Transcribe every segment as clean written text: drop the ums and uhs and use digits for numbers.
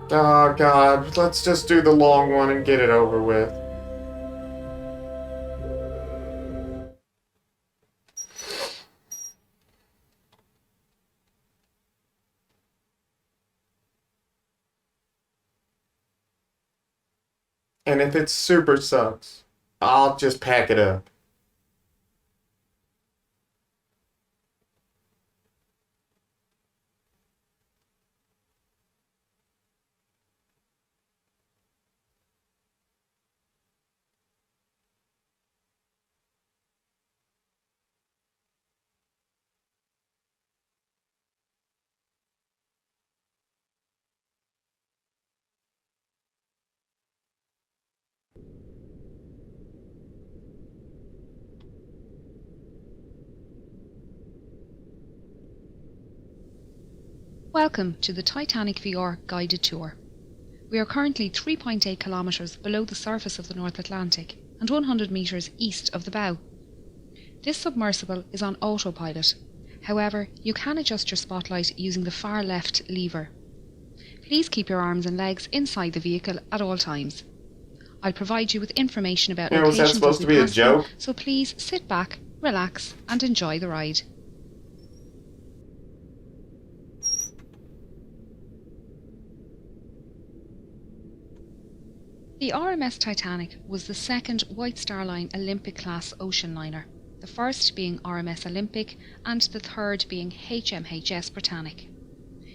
Oh god, let's just do the long one and get it over with. And if it super sucks, I'll just pack it up. Welcome to the Titanic VR guided tour. We are currently 3.8 kilometres below the surface of the North Atlantic and 100 metres east of the bow. This submersible is on autopilot. However, you can adjust your spotlight using the far left lever. Please keep your arms and legs inside the vehicle at all times. I'll provide you with information about Was that locations supposed as to we be a pass them, joke? so please sit back, relax and enjoy the ride. The RMS Titanic was the second White Star Line Olympic-class ocean liner, the first being RMS Olympic and the third being HMHS Britannic.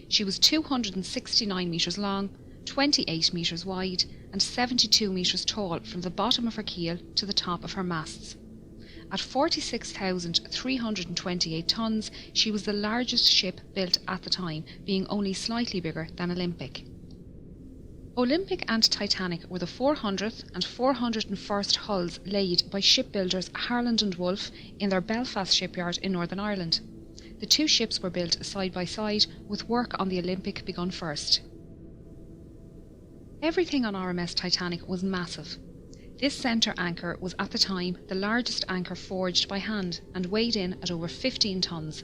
She was 269 metres long, 28 metres wide and 72 metres tall from the bottom of her keel to the top of her masts. At 46,328 tonnes, she was the largest ship built at the time, being only slightly bigger than Olympic. Olympic and Titanic were the 400th and 401st hulls laid by shipbuilders Harland and Wolff in their Belfast shipyard in Northern Ireland. The two ships were built side by side, with work on the Olympic begun first. Everything on RMS Titanic was massive. This centre anchor was at the time the largest anchor forged by hand and weighed in at over 15 tonnes.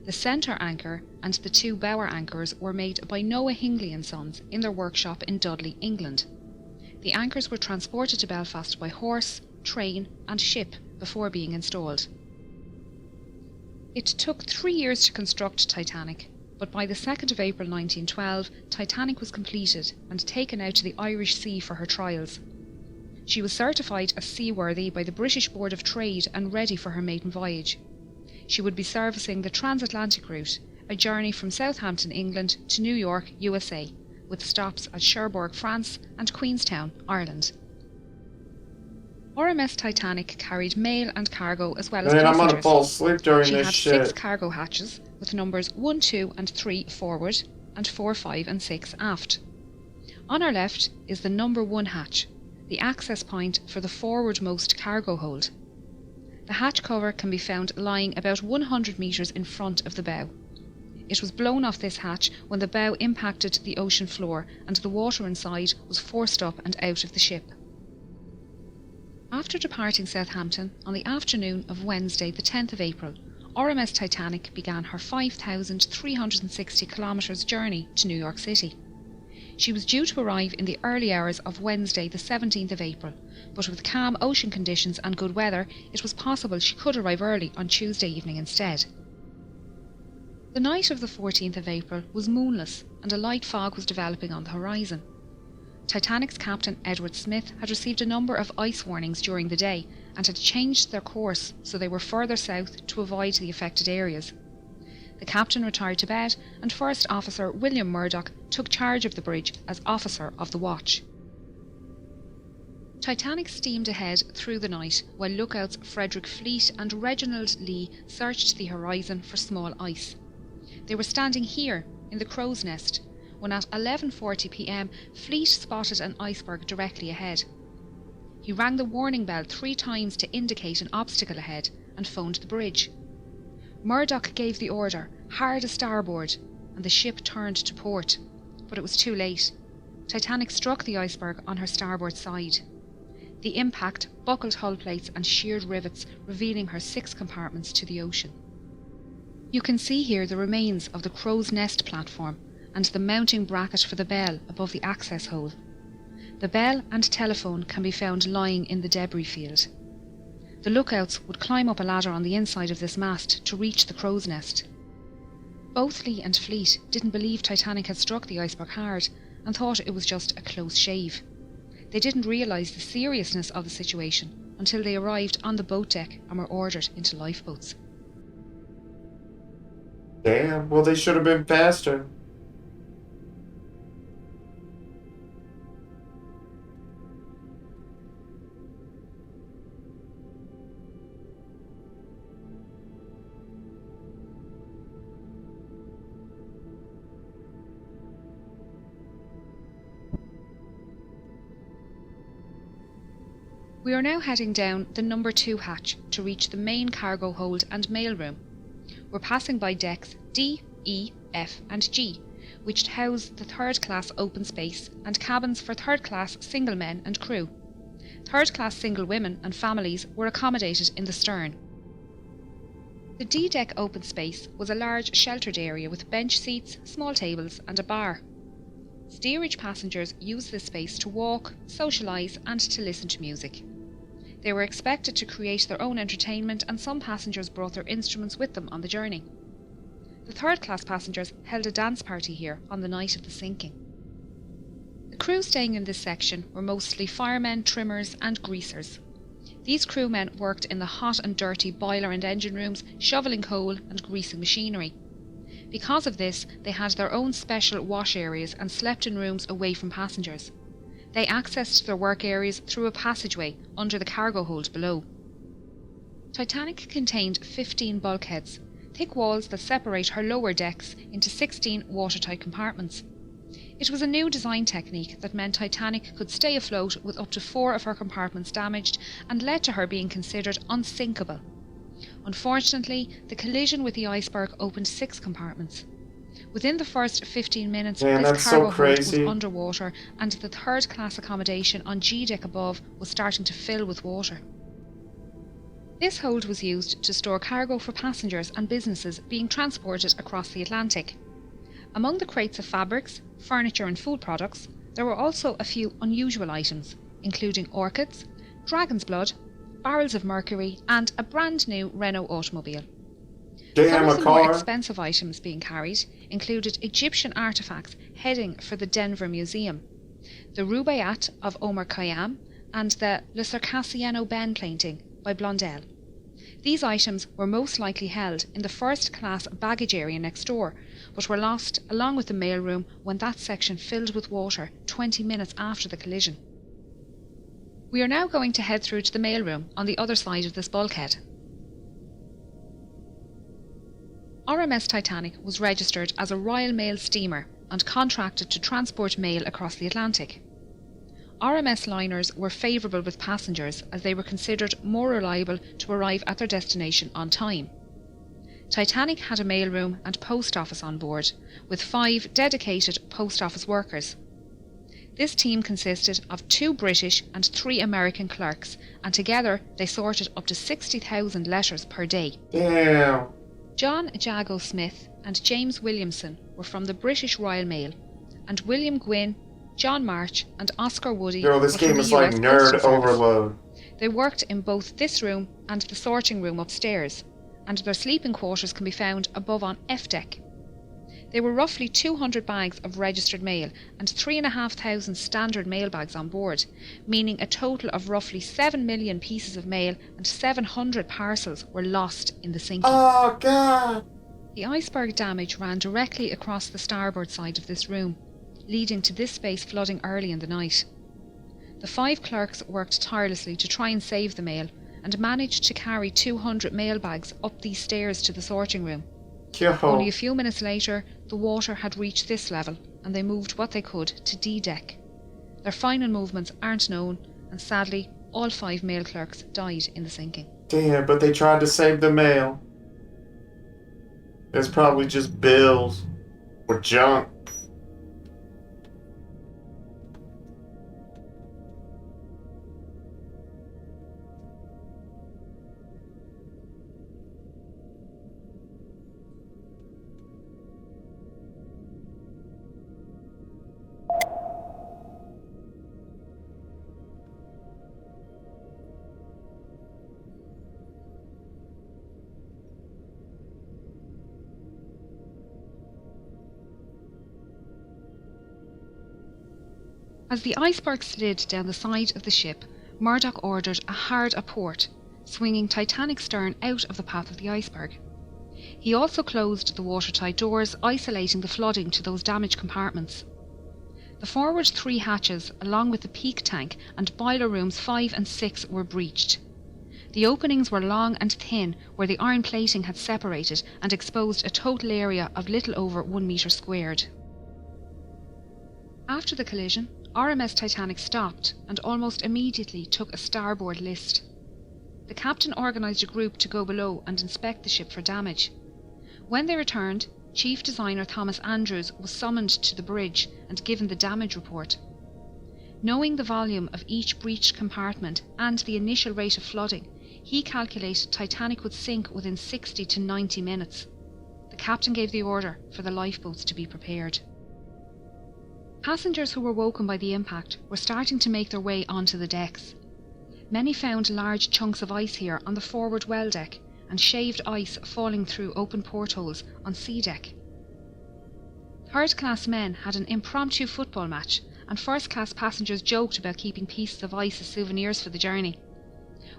The centre anchor and the two bower anchors were made by Noah Hingley and Sons in their workshop in Dudley, England. The anchors were transported to Belfast by horse, train and ship before being installed. It took 3 years to construct Titanic, but by the 2nd of April 1912, Titanic was completed and taken out to the Irish Sea for her trials. She was certified as seaworthy by the British Board of Trade and ready for her maiden voyage. She would be servicing the transatlantic route, a journey from Southampton, England to New York, USA, with stops at Cherbourg, France and Queenstown, Ireland. RMS Titanic carried mail and cargo as well as Man, I'm passengers. gonna fall asleep during She this had shit. 6 cargo hatches with numbers 1, 2 and 3 forward and 4, 5 and 6 aft. On our left is the number 1 hatch, the access point for the forwardmost cargo hold. The hatch cover can be found lying about 100 metres in front of the bow. It was blown off this hatch when the bow impacted the ocean floor and the water inside was forced up and out of the ship. After departing Southampton on the afternoon of Wednesday the 10th of April, RMS Titanic began her 5,360 kilometres journey to New York City. She was due to arrive in the early hours of Wednesday the 17th of April, but with calm ocean conditions and good weather, it was possible she could arrive early on Tuesday evening instead. The night of the 14th of April was moonless and a light fog was developing on the horizon. Titanic's captain Edward Smith had received a number of ice warnings during the day and had changed their course so they were further south to avoid the affected areas. The captain retired to bed and First Officer William Murdoch took charge of the bridge as officer of the watch. Titanic steamed ahead through the night while lookouts Frederick Fleet and Reginald Lee searched the horizon for small ice. They were standing here in the crow's nest when at 11:40 p.m. Fleet spotted an iceberg directly ahead. He rang the warning bell 3 times to indicate an obstacle ahead and phoned the bridge. Murdoch gave the order, hard a starboard, and the ship turned to port. But it was too late. Titanic struck the iceberg on her starboard side. The impact buckled hull plates and sheared rivets, revealing her 6 compartments to the ocean. You can see here the remains of the crow's nest platform, and the mounting bracket for the bell above the access hole. The bell and telephone can be found lying in the debris field. The lookouts would climb up a ladder on the inside of this mast to reach the crow's nest. Both Lee and Fleet didn't believe Titanic had struck the iceberg hard and thought it was just a close shave. They didn't realise the seriousness of the situation until they arrived on the boat deck and were ordered into lifeboats. Damn, well, they should have been faster. We are now heading down the number 2 hatch to reach the main cargo hold and mail room. We're passing by decks D, E, F and G, which house the third class open space and cabins for third class single men and crew. Third class single women and families were accommodated in the stern. The D deck open space was a large sheltered area with bench seats, small tables and a bar. Steerage passengers used this space to walk, socialise and to listen to music. They were expected to create their own entertainment and some passengers brought their instruments with them on the journey. The third class passengers held a dance party here on the night of the sinking. The crew staying in this section were mostly firemen, trimmers and greasers. These crewmen worked in the hot and dirty boiler and engine rooms, shovelling coal and greasing machinery. Because of this, they had their own special wash areas and slept in rooms away from passengers. They accessed their work areas through a passageway under the cargo hold below. Titanic contained 15 bulkheads, thick walls that separate her lower decks into 16 watertight compartments. It was a new design technique that meant Titanic could stay afloat with up to 4 of her compartments damaged and led to her being considered unsinkable. Unfortunately, the collision with the iceberg opened 6 compartments. Within the first 15 minutes, this cargo hold was underwater and the third class accommodation on G deck above was starting to fill with water. This hold was used to store cargo for passengers and businesses being transported across the Atlantic. Among the crates of fabrics, furniture and food products, there were also a few unusual items, including orchids, dragon's blood, barrels of mercury and a brand new Renault automobile. Some of the more expensive items being carried included Egyptian artefacts heading for the Denver Museum, the Rubaiyat of Omar Khayyam and the Le Circassiano Ben painting by Blondel. These items were most likely held in the first class baggage area next door, but were lost along with the mailroom when that section filled with water 20 minutes after the collision. We are now going to head through to the mailroom on the other side of this bulkhead. RMS Titanic was registered as a Royal Mail steamer and contracted to transport mail across the Atlantic. RMS liners were favourable with passengers as they were considered more reliable to arrive at their destination on time. Titanic had a mailroom and post office on board, with 5 dedicated post office workers. This team consisted of 2 British and 3 American clerks, and together they sorted up to 60,000 letters per day. Damn. John Jago Smith and James Williamson were from the British Royal Mail, and William Gwynne, John March and Oscar Woody Yo, this were game from the is like US nerd Postal overload. Service. They worked in both this room and the sorting room upstairs, and their sleeping quarters can be found above on F deck. There were roughly 200 bags of registered mail and 3,500 standard mail bags on board, meaning a total of roughly 7 million pieces of mail and 700 parcels were lost in the sinking. Oh, God! The iceberg damage ran directly across the starboard side of this room, leading to this space flooding early in the night. The 5 clerks worked tirelessly to try and save the mail and managed to carry 200 mail bags up these stairs to the sorting room. Yo. Only a few minutes later, the water had reached this level and they moved what they could to D deck. Their final movements aren't known, and sadly, all 5 mail clerks died in the sinking. Damn, but they tried to save the mail. It's probably just bills or junk. As the iceberg slid down the side of the ship, Murdoch ordered a hard aport, swinging Titanic's stern out of the path of the iceberg. He also closed the watertight doors, isolating the flooding to those damaged compartments. The forward 3 hatches, along with the peak tank and boiler rooms 5 and 6, were breached. The openings were long and thin, where the iron plating had separated and exposed a total area of little over 1 metre squared. After the collision, RMS Titanic stopped and almost immediately took a starboard list. The captain organised a group to go below and inspect the ship for damage. When they returned, Chief Designer Thomas Andrews was summoned to the bridge and given the damage report. Knowing the volume of each breached compartment and the initial rate of flooding, he calculated Titanic would sink within 60 to 90 minutes. The captain gave the order for the lifeboats to be prepared. Passengers who were woken by the impact were starting to make their way onto the decks. Many found large chunks of ice here on the forward well deck, and shaved ice falling through open portholes on sea deck. Third-class men had an impromptu football match, and first-class passengers joked about keeping pieces of ice as souvenirs for the journey.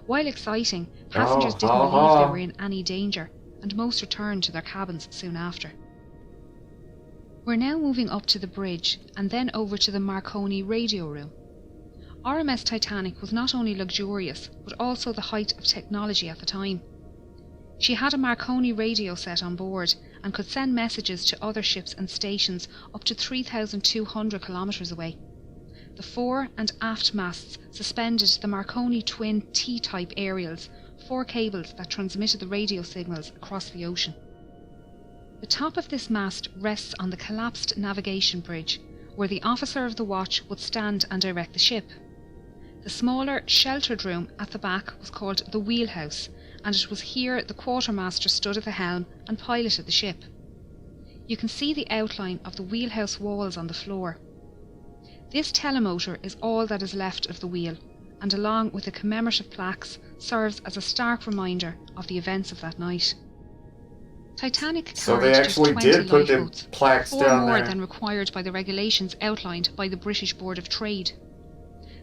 While exciting, passengers didn't believe they were in any danger, and most returned to their cabins soon after. We're now moving up to the bridge, and then over to the Marconi radio room. RMS Titanic was not only luxurious, but also the height of technology at the time. She had a Marconi radio set on board and could send messages to other ships and stations up to 3,200 kilometres away. The fore and aft masts suspended the Marconi twin T-type aerials, 4 cables that transmitted the radio signals across the ocean. The top of this mast rests on the collapsed navigation bridge, where the officer of the watch would stand and direct the ship. The smaller, sheltered room at the back was called the wheelhouse, and it was here the quartermaster stood at the helm and piloted the ship. You can see the outline of the wheelhouse walls on the floor. This telemotor is all that is left of the wheel, and along with the commemorative plaques, serves as a stark reminder of the events of that night. Titanic carried So they actually just 20 did put the lifeboats, plaques 4 down more there. than required by the regulations outlined by the British Board of Trade.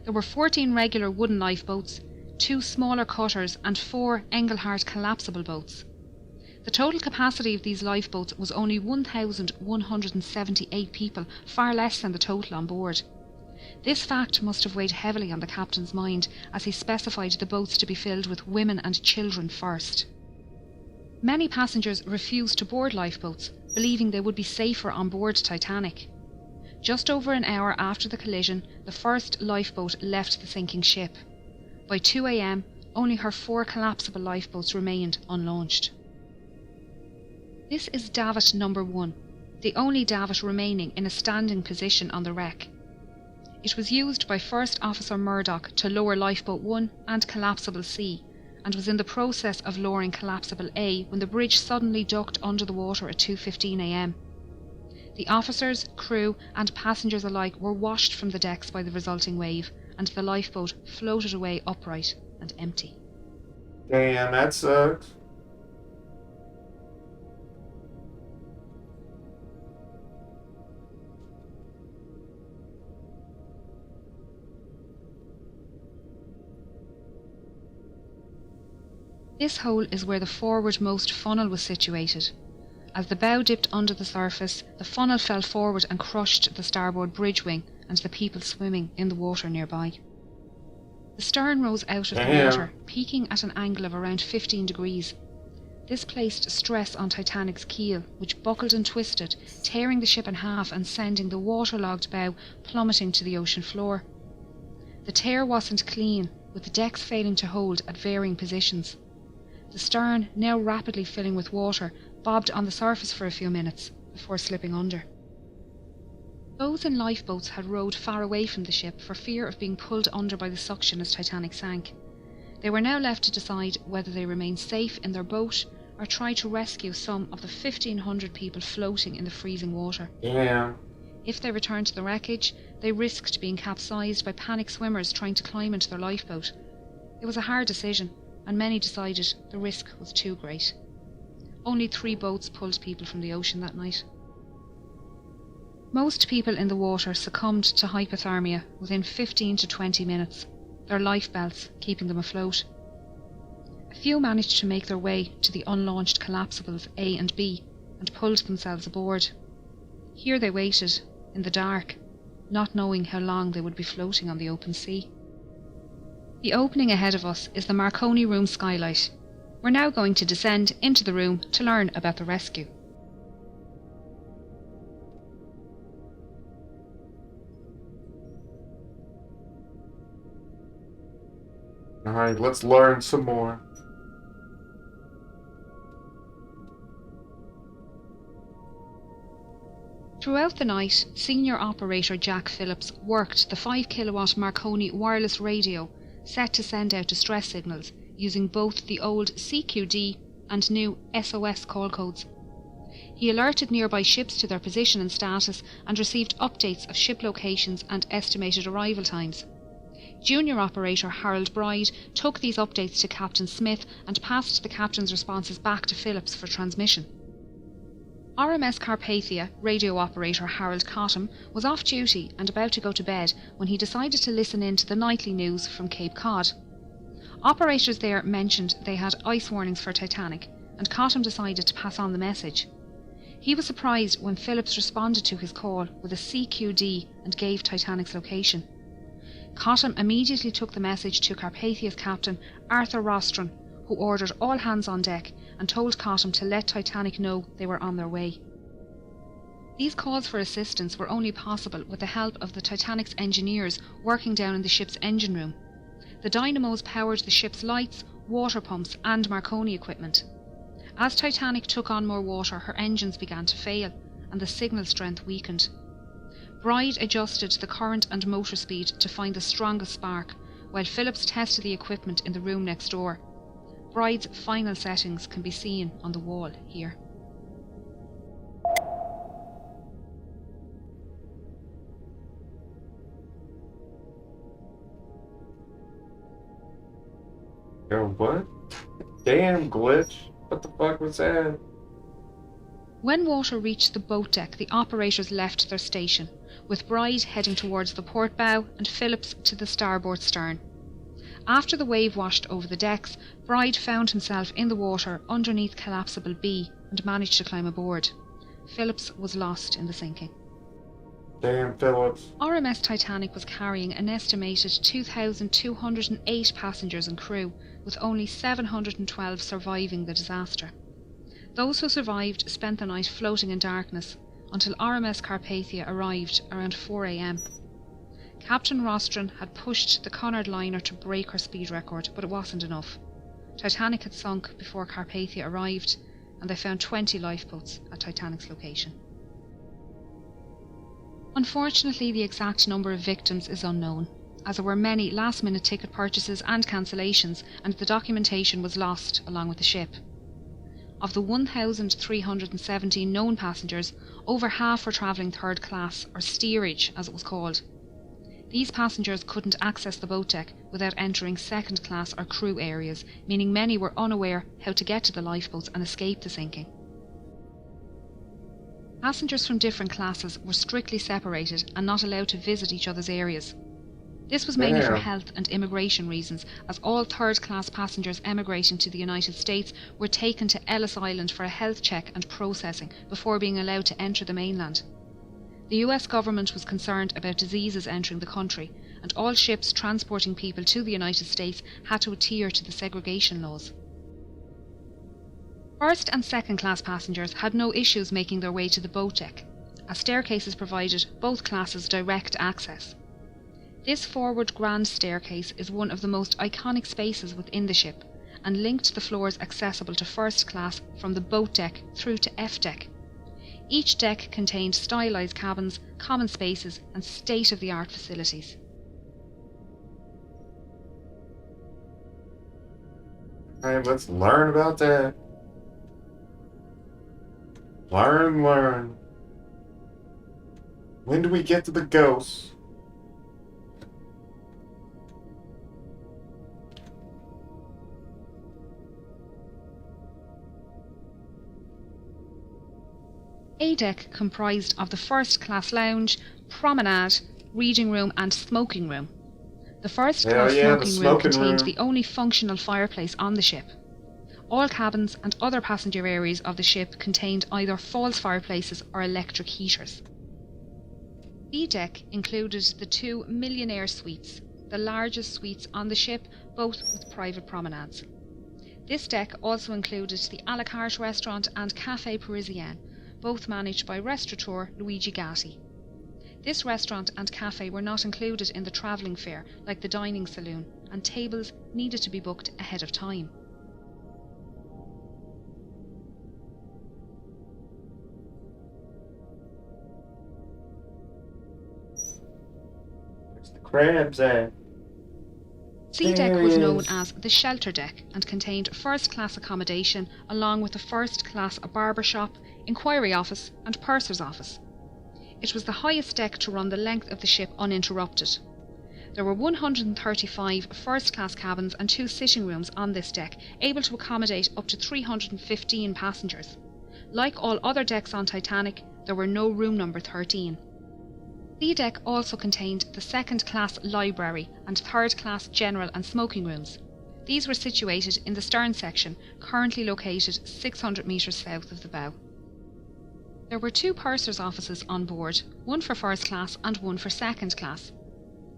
There were 14 regular wooden lifeboats, 2 smaller cutters and 4 Engelhart collapsible boats. The total capacity of these lifeboats was only 1,178 people, far less than the total on board. This fact must have weighed heavily on the captain's mind, as he specified the boats to be filled with women and children first. Many passengers refused to board lifeboats, believing they would be safer on board Titanic. Just over an hour after the collision, the first lifeboat left the sinking ship. By 2 a.m, only her 4 collapsible lifeboats remained unlaunched. This is davit number 1, the only davit remaining in a standing position on the wreck. It was used by First Officer Murdoch to lower Lifeboat 1 and Collapsible C, and was in the process of lowering Collapsible A when the bridge suddenly ducked under the water at 2:15 a.m. The officers, crew and passengers alike were washed from the decks by the resulting wave, and the lifeboat floated away upright and empty. Damn, that sucks. This hole is where the forwardmost funnel was situated. As the bow dipped under the surface, the funnel fell forward and crushed the starboard bridge wing and the people swimming in the water nearby. The stern rose out of the water, peaking at an angle of around 15 degrees. This placed stress on Titanic's keel, which buckled and twisted, tearing the ship in half and sending the waterlogged bow plummeting to the ocean floor. The tear wasn't clean, with the decks failing to hold at varying positions. The stern, now rapidly filling with water, bobbed on the surface for a few minutes before slipping under. Those in lifeboats had rowed far away from the ship for fear of being pulled under by the suction as Titanic sank. They were now left to decide whether they remain safe in their boat or try to rescue some of the 1,500 people floating in the freezing water. Yeah. If they returned to the wreckage, they risked being capsized by panicked swimmers trying to climb into their lifeboat. It was a hard decision, and many decided the risk was too great. Only 3 boats pulled people from the ocean that night. Most people in the water succumbed to hypothermia within 15 to 20 minutes, their life belts keeping them afloat. A few managed to make their way to the unlaunched collapsibles A and B and pulled themselves aboard. Here they waited, in the dark, not knowing how long they would be floating on the open sea. The opening ahead of us is the Marconi room skylight. We're now going to descend into the room to learn about the rescue. Alright, let's learn some more. Throughout the night, Senior Operator Jack Phillips worked the 5 kilowatt Marconi wireless radio set to send out distress signals using both the old CQD and new SOS call codes. He alerted nearby ships to their position and status and received updates of ship locations and estimated arrival times. Junior Operator Harold Bride took these updates to Captain Smith and passed the captain's responses back to Phillips for transmission. RMS Carpathia radio operator Harold Cottam was off duty and about to go to bed when he decided to listen in to the nightly news from Cape Cod. Operators there mentioned they had ice warnings for Titanic, and Cottam decided to pass on the message. He was surprised when Phillips responded to his call with a CQD and gave Titanic's location. Cottam immediately took the message to Carpathia's captain Arthur Rostron, who ordered all hands on deck and told Cottam to let Titanic know they were on their way. These calls for assistance were only possible with the help of the Titanic's engineers working down in the ship's engine room. The dynamos powered the ship's lights, water pumps and Marconi equipment. As Titanic took on more water, her engines began to fail and the signal strength weakened. Bride adjusted the current and motor speed to find the strongest spark, while Phillips tested the equipment in the room next door. Bride's final settings can be seen on the wall here. Yo, what? Damn, glitch. What the fuck was that? When water reached the boat deck, the operators left their station, with Bride heading towards the port bow and Phillips to the starboard stern. After the wave washed over the decks, Bride found himself in the water underneath collapsible B and managed to climb aboard. Phillips was lost in the sinking. Damn, Phillips. RMS Titanic was carrying an estimated 2,208 passengers and crew, with only 712 surviving the disaster. Those who survived spent the night floating in darkness until RMS Carpathia arrived around 4 a.m. Captain Rostron had pushed the Cunard liner to break her speed record, but it wasn't enough. Titanic had sunk before Carpathia arrived, and they found 20 lifeboats at Titanic's location. Unfortunately, the exact number of victims is unknown, as there were many last-minute ticket purchases and cancellations, and the documentation was lost along with the ship. Of the 1,317 known passengers, over half were travelling third class, or steerage as it was called. These passengers couldn't access the boat deck without entering second class or crew areas, meaning many were unaware how to get to the lifeboats and escape the sinking. Passengers from different classes were strictly separated and not allowed to visit each other's areas. This was mainly for health and immigration reasons, as all third-class passengers emigrating to the United States were taken to Ellis Island for a health check and processing before being allowed to enter the mainland. The US government was concerned about diseases entering the country, and all ships transporting people to the United States had to adhere to the segregation laws. First and second-class passengers had no issues making their way to the boat deck, as staircases provided both classes direct access. This forward grand staircase is one of the most iconic spaces within the ship, and linked the floors accessible to first class from the boat deck through to F deck. Each deck contained stylised cabins, common spaces and state-of-the-art facilities. Alright, let's learn about that. Learn. When do we get to the ghosts? A deck comprised of the first class lounge, promenade, reading room and smoking room. The first class Hell yeah, the smoking room smoking contained room. the only functional fireplace on the ship. All cabins and other passenger areas of the ship contained either false fireplaces or electric heaters. B deck included the 2 millionaire suites, the largest suites on the ship, both with private promenades. This deck also included the a la carte restaurant and Café Parisien, both managed by restaurateur Luigi Gatti. This restaurant and cafe were not included in the travelling fare like the dining saloon, and tables needed to be booked ahead of time. Where's the crabs at? C deck There was he known is. as the shelter deck and contained first class accommodation along with a first class barber shop, inquiry office and purser's office. It was the highest deck to run the length of the ship uninterrupted. There were 135 first class cabins and 2 sitting rooms on this deck, able to accommodate up to 315 passengers. Like all other decks on Titanic, there were no room number 13. B deck also contained the second class library and third class general and smoking rooms. These were situated in the stern section, currently located 600 metres south of the bow. There were 2 purser's offices on board, one for first class and one for second class.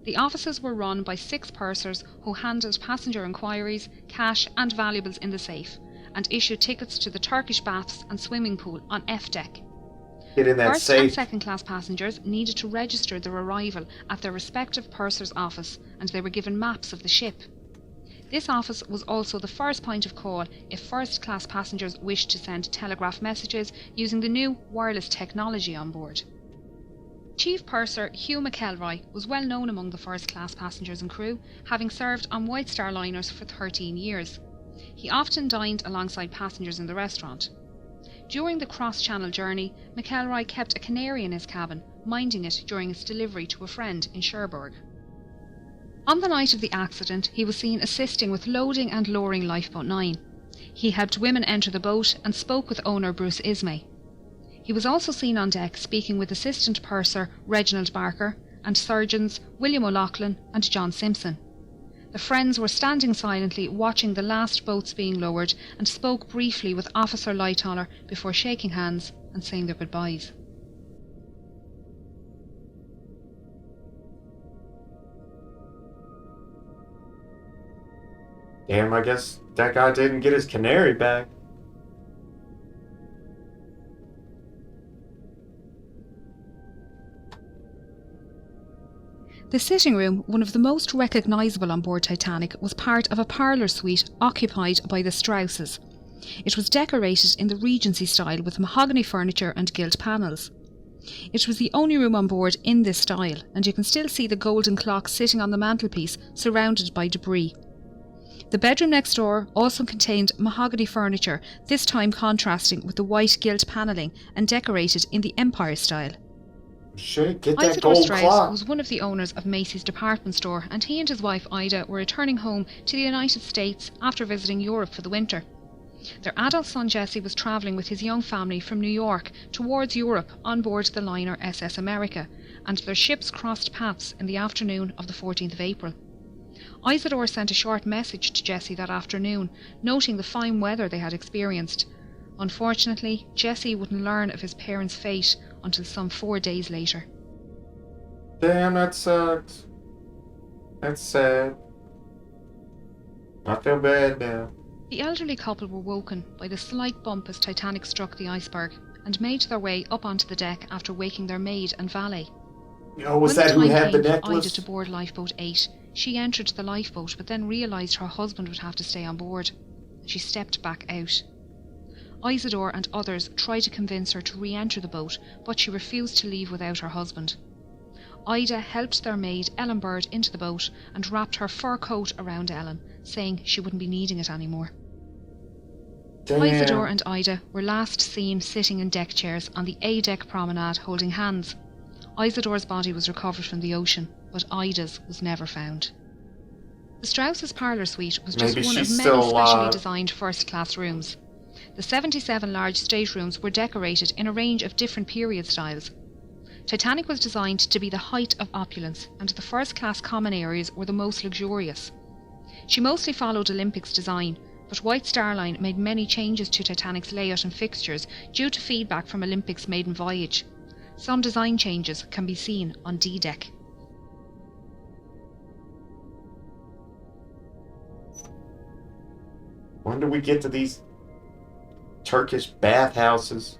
The offices were run by 6 pursers who handled passenger inquiries, cash and valuables in the safe, and issued tickets to the Turkish baths and swimming pool on F deck. Get in that First and safe. second class passengers needed to register their arrival at their respective purser's office, and they were given maps of the ship. This office was also the first point of call if first class passengers wished to send telegraph messages using the new wireless technology on board. Chief Purser Hugh McElroy was well known among the first class passengers and crew, having served on White Star liners for 13 years. He often dined alongside passengers in the restaurant. During the cross-channel journey, McElroy kept a canary in his cabin, minding it during its delivery to a friend in Cherbourg. On the night of the accident, he was seen assisting with loading and lowering Lifeboat 9. He helped women enter the boat and spoke with owner Bruce Ismay. He was also seen on deck speaking with Assistant Purser Reginald Barker and surgeons William O'Loughlin and John Simpson. The friends were standing silently watching the last boats being lowered and spoke briefly with Officer Lightoller before shaking hands and saying their goodbyes. Damn, I guess that guy didn't get his canary back. The sitting room, one of the most recognisable on board Titanic, was part of a parlour suite occupied by the Strausses. It was decorated in the Regency style with mahogany furniture and gilt panels. It was the only room on board in this style, and you can still see the golden clock sitting on the mantelpiece, surrounded by debris. The bedroom next door also contained mahogany furniture, this time contrasting with the white gilt panelling and decorated in the Empire style. Shit, get that Isidore gold Strauss clock. was one of the owners of Macy's department store, and he and his wife Ida were returning home to the United States after visiting Europe for the winter. Their adult son Jesse was travelling with his young family from New York towards Europe on board the liner SS America, and their ships crossed paths in the afternoon of the 14th of April. Isidore sent a short message to Jesse that afternoon, noting the fine weather they had experienced. Unfortunately, Jesse wouldn't learn of his parents' fate until some 4 days later. Damn, that sucks. That's sad. I feel bad now. The elderly couple were woken by the slight bump as Titanic struck the iceberg and made their way up onto the deck after waking their maid and valet. Oh, was When that the who time had the came for Ida necklace? to board Lifeboat 8, she entered the lifeboat but then realised her husband would have to stay on board. She stepped back out. Isidore and others tried to convince her to re-enter the boat, but she refused to leave without her husband. Ida helped their maid Ellen Bird into the boat and wrapped her fur coat around Ellen, saying she wouldn't be needing it anymore. Damn. Isidore and Ida were last seen sitting in deck chairs on the A-deck promenade holding hands. Isidore's body was recovered from the ocean, but Ida's was never found. The Strausses' parlour suite was just Maybe one of she's many still specially alive. designed first-class rooms. The 77 large staterooms were decorated in a range of different period styles. Titanic was designed to be the height of opulence, and the first-class common areas were the most luxurious. She mostly followed Olympic's design, but White Star Line made many changes to Titanic's layout and fixtures due to feedback from Olympic's maiden voyage. Some design changes can be seen on D-Deck. When do we get to these Turkish bathhouses?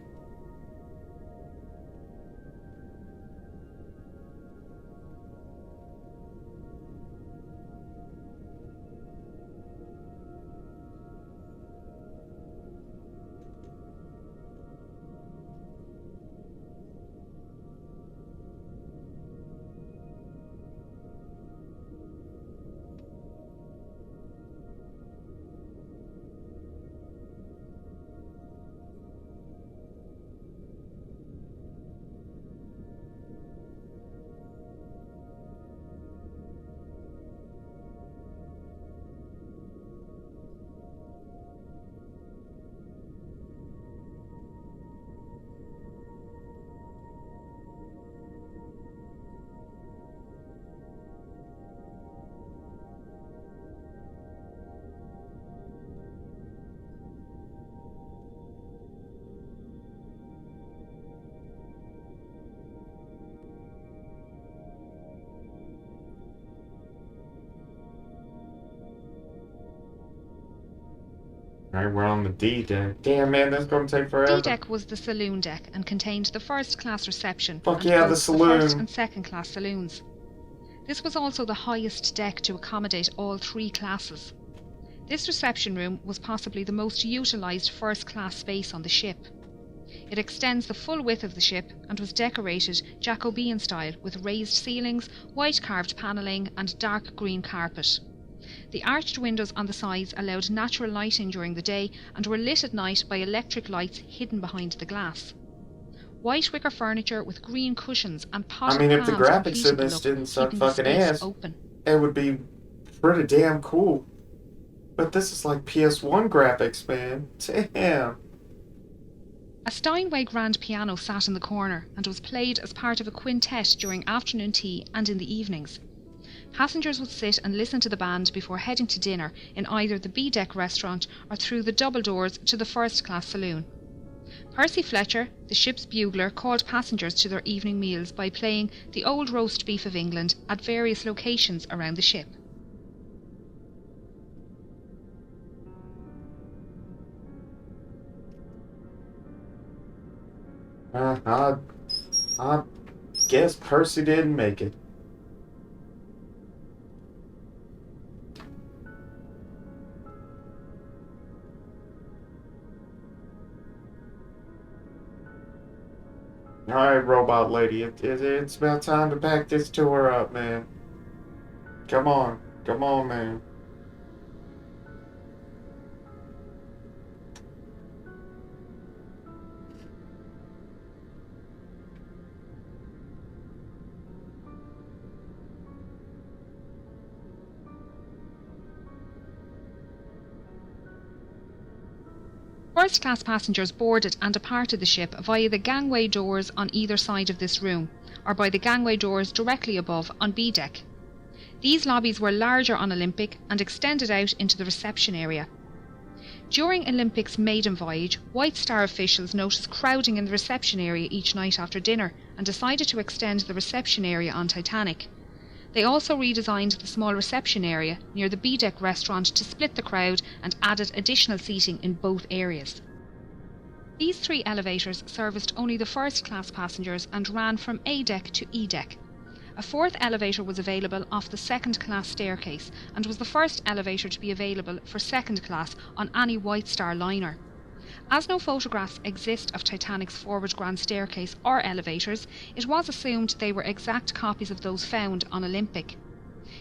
Alright, we're on the D-Deck. Damn, man, that's gonna take forever. D-Deck was the saloon deck and contained the first-class reception Fuck and yeah, the both saloon. first and second-class saloons. This was also the highest deck to accommodate all three classes. This reception room was possibly the most utilised first-class space on the ship. It extends the full width of the ship and was decorated Jacobean style with raised ceilings, white carved panelling and dark green carpet. The arched windows on the sides allowed natural lighting during the day and were lit at night by electric lights hidden behind the glass. White wicker furniture with green cushions and potted I mean, if the palms graphics completed in the this look, didn't suck keeping the fucking space ass, open. it would be pretty damn cool. But this is like PS1 graphics, man. Damn. A Steinway grand piano sat in the corner and was played as part of a quintet during afternoon tea and in the evenings. Passengers would sit and listen to the band before heading to dinner in either the B-Deck restaurant or through the double doors to the first-class saloon. Percy Fletcher, the ship's bugler, called passengers to their evening meals by playing the Old Roast Beef of England at various locations around the ship. I guess Percy didn't make it. Alright, robot lady, it's about time to pack this tour up, man. Come on, man. First-class passengers boarded and departed the ship via the gangway doors on either side of this room, or by the gangway doors directly above on B-Deck. These lobbies were larger on Olympic and extended out into the reception area. During Olympic's maiden voyage, White Star officials noticed crowding in the reception area each night after dinner and decided to extend the reception area on Titanic. They also redesigned the small reception area near the B-Deck restaurant to split the crowd and added additional seating in both areas. These three elevators serviced only the first-class passengers and ran from A-Deck to E-Deck. A fourth elevator was available off the second-class staircase and was the first elevator to be available for second class on any White Star liner. As no photographs exist of Titanic's forward grand staircase or elevators, it was assumed they were exact copies of those found on Olympic.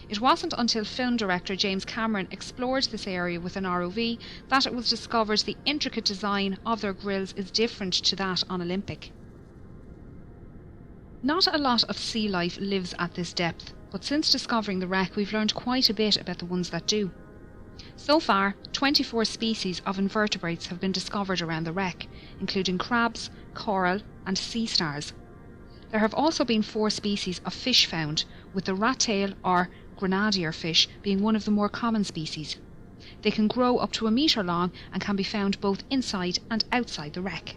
It wasn't until film director James Cameron explored this area with an ROV that it was discovered the intricate design of their grilles is different to that on Olympic. Not a lot of sea life lives at this depth, but since discovering the wreck we've learned quite a bit about the ones that do. So far, 24 species of invertebrates have been discovered around the wreck, including crabs, coral, and sea stars. There have also been 4 species of fish found, with the rat-tail or grenadier fish being one of the more common species. They can grow up to 1 metre long and can be found both inside and outside the wreck.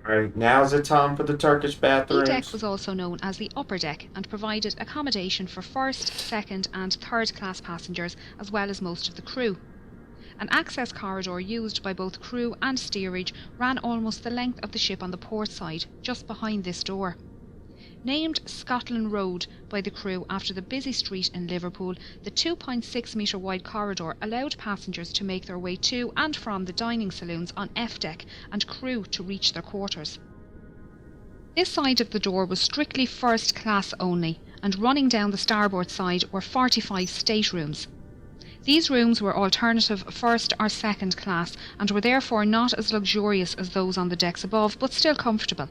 Alright, now's the time for the Turkish bathrooms. E-deck was also known as the upper deck and provided accommodation for first, second and third class passengers as well as most of the crew. An access corridor used by both crew and steerage ran almost the length of the ship on the port side, just behind this door. Named Scotland Road by the crew after the busy street in Liverpool, the 2.6 metre wide corridor allowed passengers to make their way to and from the dining saloons on F deck and crew to reach their quarters. This side of the door was strictly first class only, and running down the starboard side were 45 staterooms. These rooms were alternative first or second class and were therefore not as luxurious as those on the decks above, but still comfortable.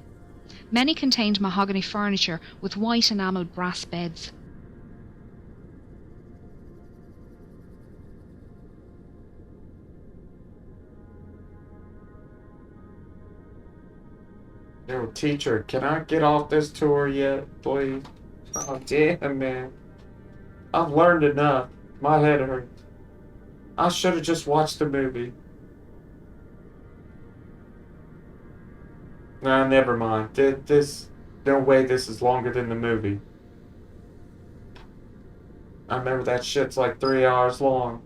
Many contained mahogany furniture with white enamel brass beds. Yo, teacher, can I get off this tour yet, please? Oh, damn, man. I've learned enough. My head hurts. I should have just watched the movie. Nah, never mind. No way this is longer than the movie. I remember that shit's like 3 hours long.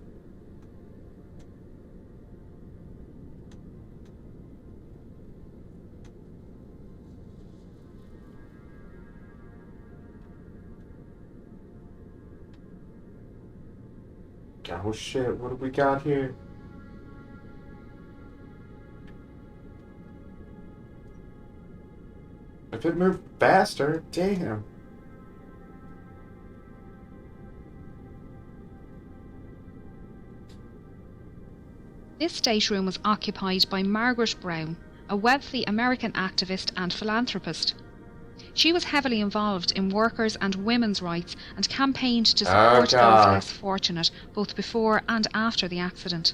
Oh shit, what do we got here? If it moved faster, damn. This stateroom was occupied by Margaret Brown, a wealthy American activist and philanthropist. She was heavily involved in workers' and women's rights and campaigned to support those less fortunate, both before and after the accident.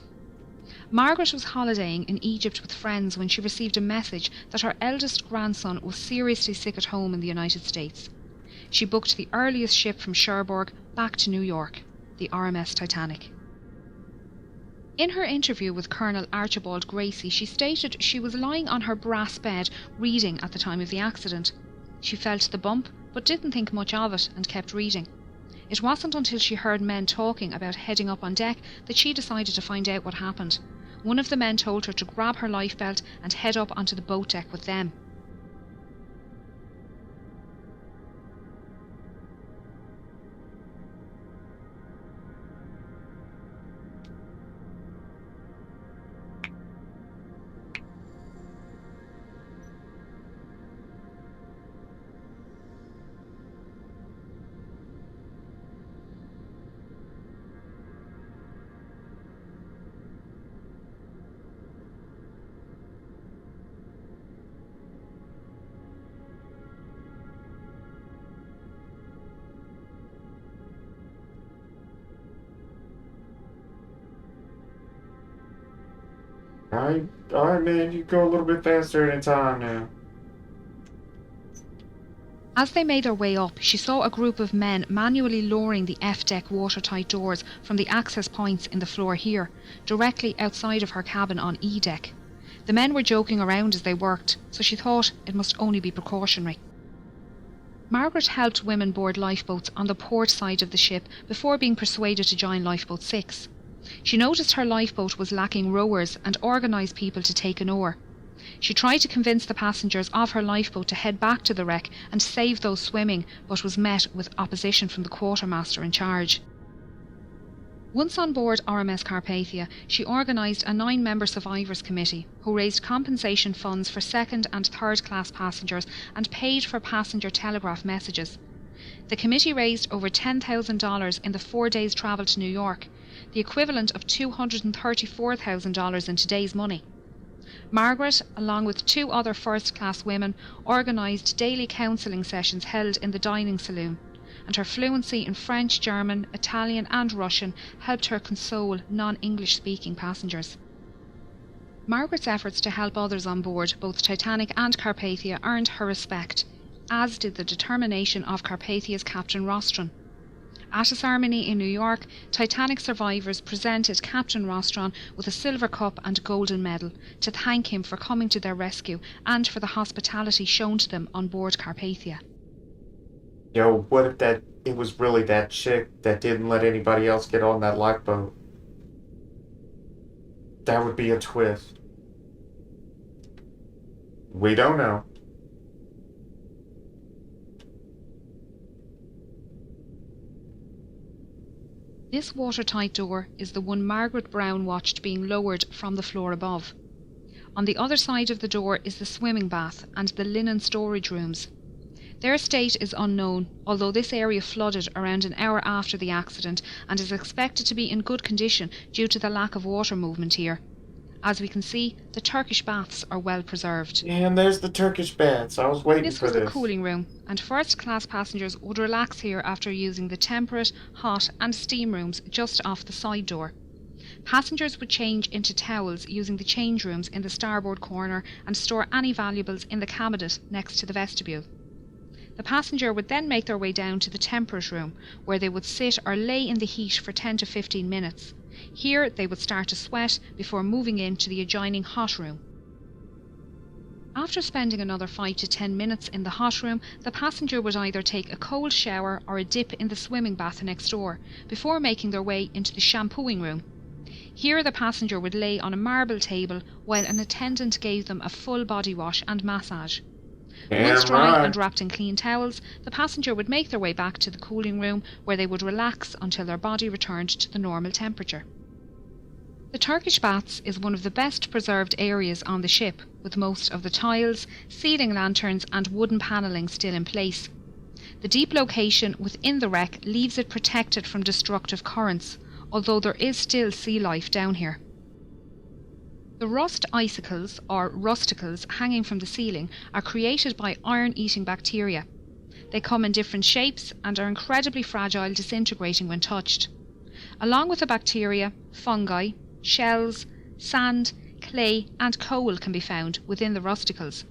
Margaret was holidaying in Egypt with friends when she received a message that her eldest grandson was seriously sick at home in the United States. She booked the earliest ship from Cherbourg back to New York, the RMS Titanic. In her interview with Colonel Archibald Gracie, she stated she was lying on her brass bed reading at the time of the accident. She felt the bump, but didn't think much of it and kept reading. It wasn't until she heard men talking about heading up on deck that she decided to find out what happened. One of the men told her to grab her lifebelt and head up onto the boat deck with them. Alright, man, you go a little bit faster in time now. As they made their way up, she saw a group of men manually lowering the F-deck watertight doors from the access points in the floor here, directly outside of her cabin on E-deck. The men were joking around as they worked, so she thought it must only be precautionary. Margaret helped women board lifeboats on the port side of the ship before being persuaded to join Lifeboat 6. She noticed her lifeboat was lacking rowers and organised people to take an oar. She tried to convince the passengers of her lifeboat to head back to the wreck and save those swimming, but was met with opposition from the quartermaster in charge. Once on board RMS Carpathia, she organised a 9-member survivors committee who raised compensation funds for second and third class passengers and paid for passenger telegraph messages. The committee raised over $10,000 in the 4 days' travel to New York, the equivalent of $234,000 in today's money. Margaret, along with 2 other first-class women, organised daily counselling sessions held in the dining saloon, and her fluency in French, German, Italian and Russian helped her console non-English speaking passengers. Margaret's efforts to help others on board both Titanic and Carpathia earned her respect, as did the determination of Carpathia's Captain Rostron. At a ceremony in New York, Titanic survivors presented Captain Rostron with a silver cup and golden medal to thank him for coming to their rescue and for the hospitality shown to them on board Carpathia. Yo, what if it was really that chick that didn't let anybody else get on that lifeboat? That would be a twist. We don't know. This watertight door is the one Margaret Brown watched being lowered from the floor above. On the other side of the door is the swimming bath and the linen storage rooms. Their state is unknown, although this area flooded around an hour after the accident and is expected to be in good condition due to the lack of water movement here. As we can see, the Turkish baths are well preserved. And there's the Turkish baths. I was waiting This for was this. the cooling room, and first-class passengers would relax here after using the temperate, hot and steam rooms just off the side door. Passengers would change into towels using the change rooms in the starboard corner and store any valuables in the cabinet next to the vestibule. The passenger would then make their way down to the temperate room, where they would sit or lay in the heat for 10 to 15 minutes. Here they would start to sweat before moving into the adjoining hot room. After spending another 5 to 10 minutes in the hot room, the passenger would either take a cold shower or a dip in the swimming bath next door, before making their way into the shampooing room. Here the passenger would lay on a marble table while an attendant gave them a full body wash and massage. Once dry and wrapped in clean towels, the passenger would make their way back to the cooling room, where they would relax until their body returned to the normal temperature. The Turkish baths is one of the best preserved areas on the ship, with most of the tiles, ceiling lanterns and wooden panelling still in place. The deep location within the wreck leaves it protected from destructive currents, although there is still sea life down here. The rust icicles, or rusticles, hanging from the ceiling are created by iron-eating bacteria. They come in different shapes and are incredibly fragile, disintegrating when touched. Along with the bacteria, fungi, shells, sand, clay and coal can be found within the rusticles.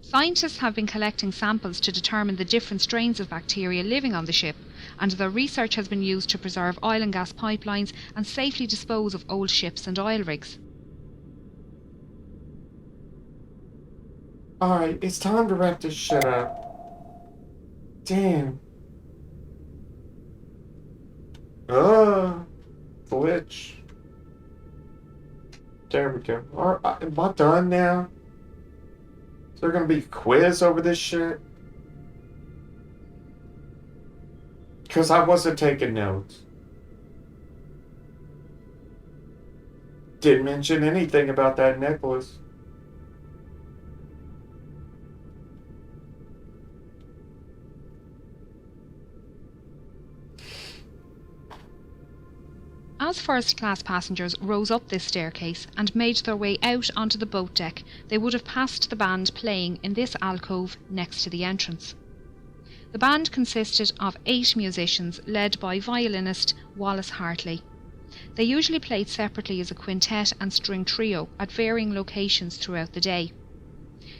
Scientists have been collecting samples to determine the different strains of bacteria living on the ship, and their research has been used to preserve oil and gas pipelines and safely dispose of old ships and oil rigs. Alright, it's time to wrap this shit up. Damn. Glitch. There we go. Alright, am I done now? Is there gonna be a quiz over this shit? Because I wasn't taking notes. Didn't mention anything about that necklace. As first-class passengers rose up this staircase and made their way out onto the boat deck, they would have passed the band playing in this alcove next to the entrance. The band consisted of 8 musicians led by violinist Wallace Hartley. They usually played separately as a quintet and string trio at varying locations throughout the day.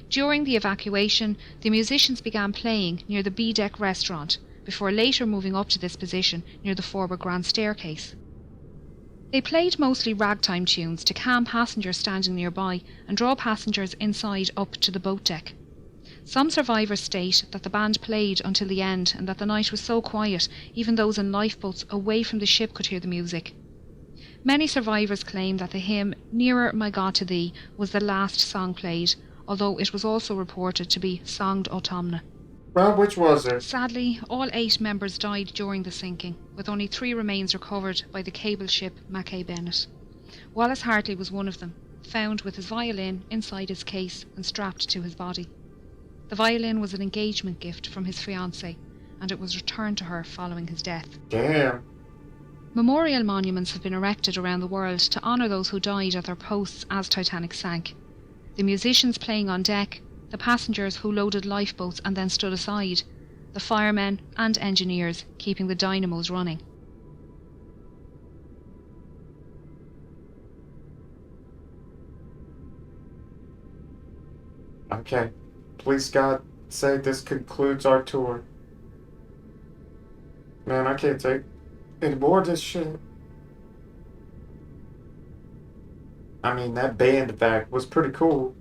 During the evacuation, the musicians began playing near the B-deck restaurant, before later moving up to this position near the forward grand staircase. They played mostly ragtime tunes to calm passengers standing nearby and draw passengers inside up to the boat deck. Some survivors state that the band played until the end and that the night was so quiet, even those in lifeboats away from the ship could hear the music. Many survivors claim that the hymn "Nearer My God to Thee" was the last song played, although it was also reported to be "Songed Autumna." Well, which was it? Sadly, all 8 members died during the sinking, with only 3 remains recovered by the cable ship Mackay Bennett. Wallace Hartley was one of them, found with his violin inside his case and strapped to his body. The violin was an engagement gift from his fiancée, and it was returned to her following his death. Damn. Memorial monuments have been erected around the world to honour those who died at their posts as Titanic sank. The musicians playing on deck, the passengers who loaded lifeboats and then stood aside, the firemen and engineers keeping the dynamos running. Okay. Please God, say this concludes our tour. Man, I can't take any more of this shit. I mean, that band back was pretty cool.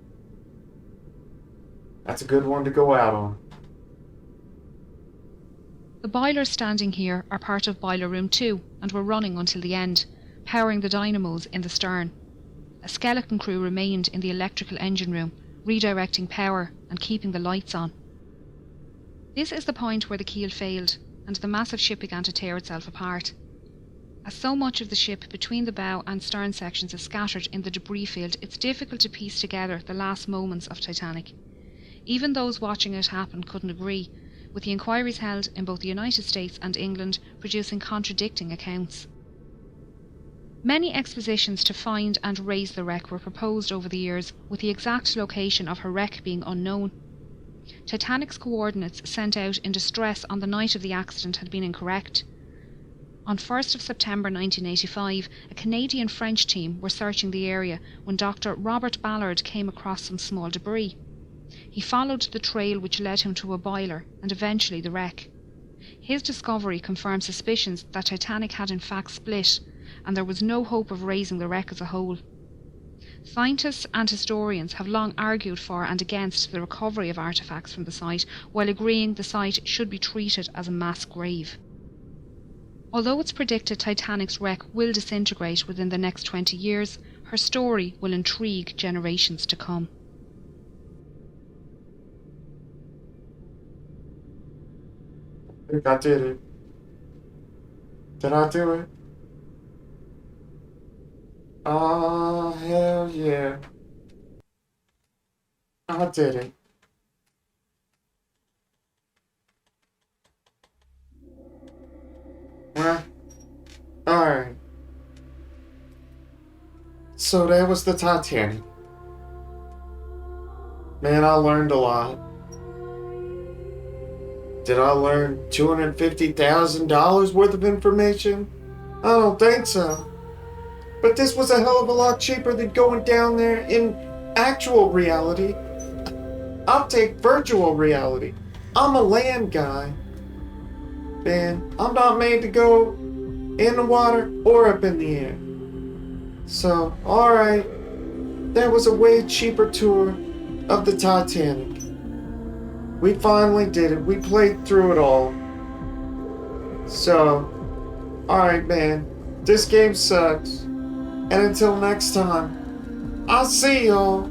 That's a good one to go out on. The boilers standing here are part of Boiler Room 2 and were running until the end, powering the dynamos in the stern. A skeleton crew remained in the electrical engine room, redirecting power and keeping the lights on. This is the point where the keel failed and the massive ship began to tear itself apart. As so much of the ship between the bow and stern sections is scattered in the debris field, it's difficult to piece together the last moments of Titanic. Even those watching it happen couldn't agree, with the inquiries held in both the United States and England producing contradicting accounts. Many expositions to find and raise the wreck were proposed over the years, with the exact location of her wreck being unknown. Titanic's coordinates sent out in distress on the night of the accident had been incorrect. On 1st of September 1985, a Canadian-French team were searching the area when Dr. Robert Ballard came across some small debris. He followed the trail which led him to a boiler and eventually the wreck. His discovery confirmed suspicions that Titanic had in fact split, and there was no hope of raising the wreck as a whole. Scientists and historians have long argued for and against the recovery of artefacts from the site, while agreeing the site should be treated as a mass grave. Although it's predicted Titanic's wreck will disintegrate within the next 20 years, her story will intrigue generations to come. I think I did it. Did I do it? Oh, hell yeah. I did it. Well, alright. So that was the Titanic. Man, I learned a lot. Did I learn $250,000 worth of information? I don't think so. But this was a hell of a lot cheaper than going down there in actual reality. I'll take virtual reality. I'm a land guy. Man, I'm not made to go in the water or up in the air. So, alright. That was a way cheaper tour of the Titanic. We finally did it. We played through it all. So, alright, man. This game sucks. And until next time, I'll see y'all.